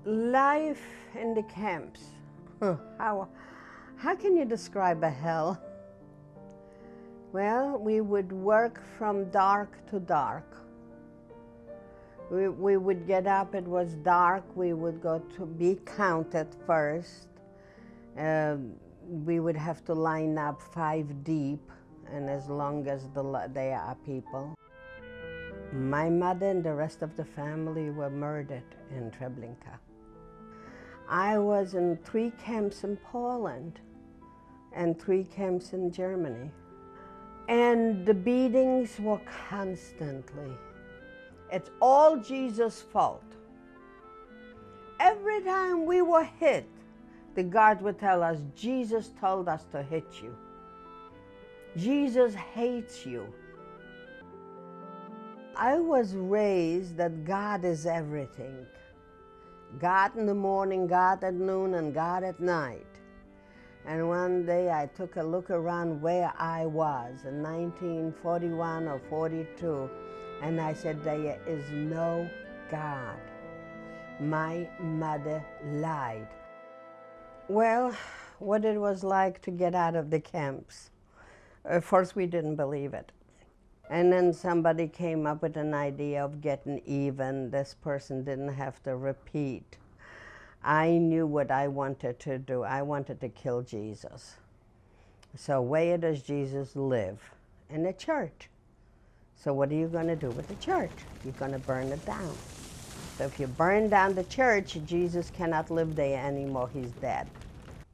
Life in the camps. How can you describe a hell? Well, we would work from dark to dark. We would get up, it was dark, we would go to be counted first. We would have to line up 5 deep, and as long as there are people. My mother and the rest of the family were murdered in Treblinka. I was in 3 camps in Poland and 3 camps in Germany. And the beatings were constantly. It's all Jesus' fault. Every time we were hit, the guard would tell us, Jesus told us to hit you. Jesus hates you. I was raised that God is everything. God in the morning, God at noon, and God at night. And one day I took a look around where I was in 1941 or 42, and I said, there is no God. My mother lied. Well, what it was like to get out of the camps. At first we didn't believe it. And then somebody came up with an idea of getting even. This person didn't have to repeat. I knew what I wanted to do. I wanted to kill Jesus. So where does Jesus live? In the church. So what are you going to do with the church? You're going to burn it down. So if you burn down the church, Jesus cannot live there anymore. He's dead.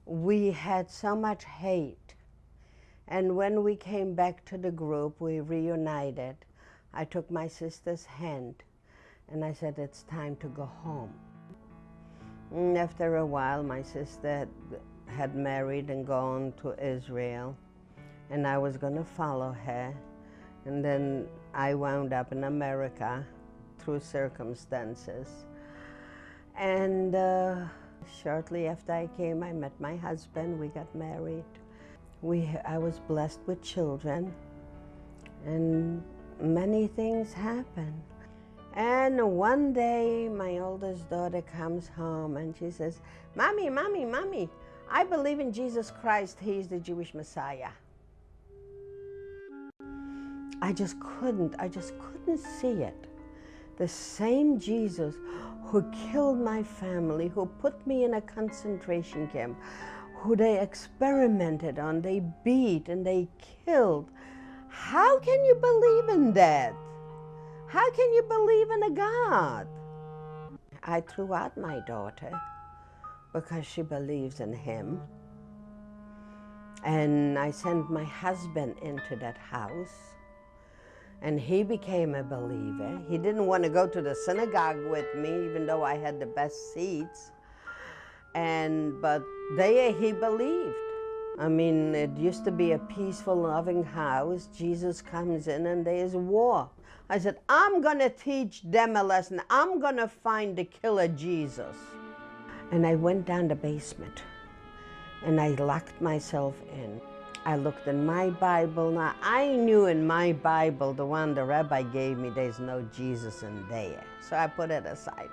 We had so much hate. And when we came back to the group, we reunited. I took my sister's hand and I said, it's time to go home. And after a while, my sister had married and gone to Israel, and I was going to follow her. And then I wound up in America through circumstances. And shortly after I came, I met my husband. We got married. I was blessed with children, and many things happened. And one day, my oldest daughter comes home and she says, Mommy, Mommy, Mommy, I believe in Jesus Christ. He's the Jewish Messiah. I just couldn't see it. The same Jesus who killed my family, who put me in a concentration camp, who they experimented on, they beat and they killed. How can you believe in that? How can you believe in a God? I threw out my daughter because she believes in him. And I sent my husband into that house, and he became a believer. He didn't want to go to the synagogue with me, even though I had the best seats. But there he believed. I mean, it used to be a peaceful, loving house. Jesus comes in and there's war. I said, I'm going to teach them a lesson. I'm going to find the killer Jesus. And I went down the basement and I locked myself in. I looked in my Bible. Now, I knew in my Bible, the one the rabbi gave me, there's no Jesus in there. So I put it aside.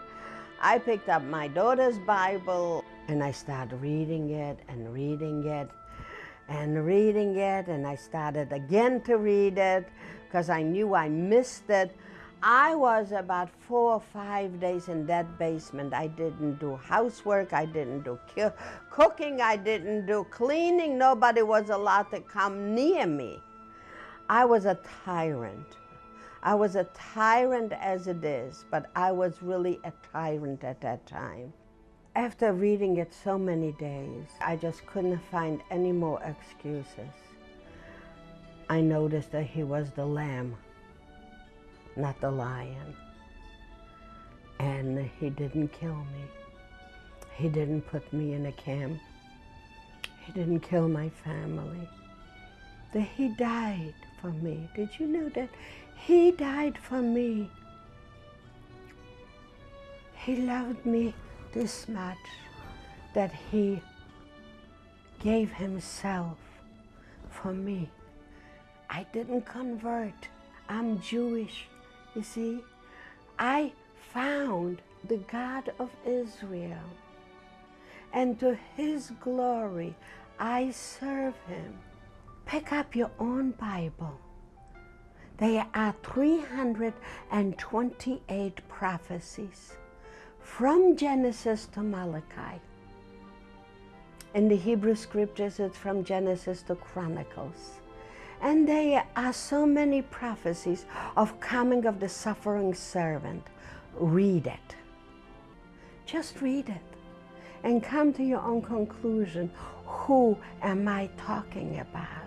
I picked up my daughter's Bible and I started reading it and reading it and reading it, and I started again to read it because I knew I missed it. I was about 4 or 5 days in that basement. I didn't do housework, I didn't do cooking, I didn't do cleaning. Nobody was allowed to come near me. I was a tyrant. I was a tyrant as it is, but I was really a tyrant at that time. After reading it so many days, I just couldn't find any more excuses. I noticed that he was the lamb, not the lion. And he didn't kill me. He didn't put me in a camp. He didn't kill my family. That he died for me. Did you know that? He died for me. He loved me this much that he gave himself for me. I didn't convert. I'm Jewish, you see. I found the God of Israel, and to his glory I serve him. Pick up your own Bible. There are 328 prophecies from Genesis to Malachi. In the Hebrew scriptures, it's from Genesis to Chronicles. And there are so many prophecies of coming of the suffering servant. Read it. Just read it and come to your own conclusion. Who am I talking about?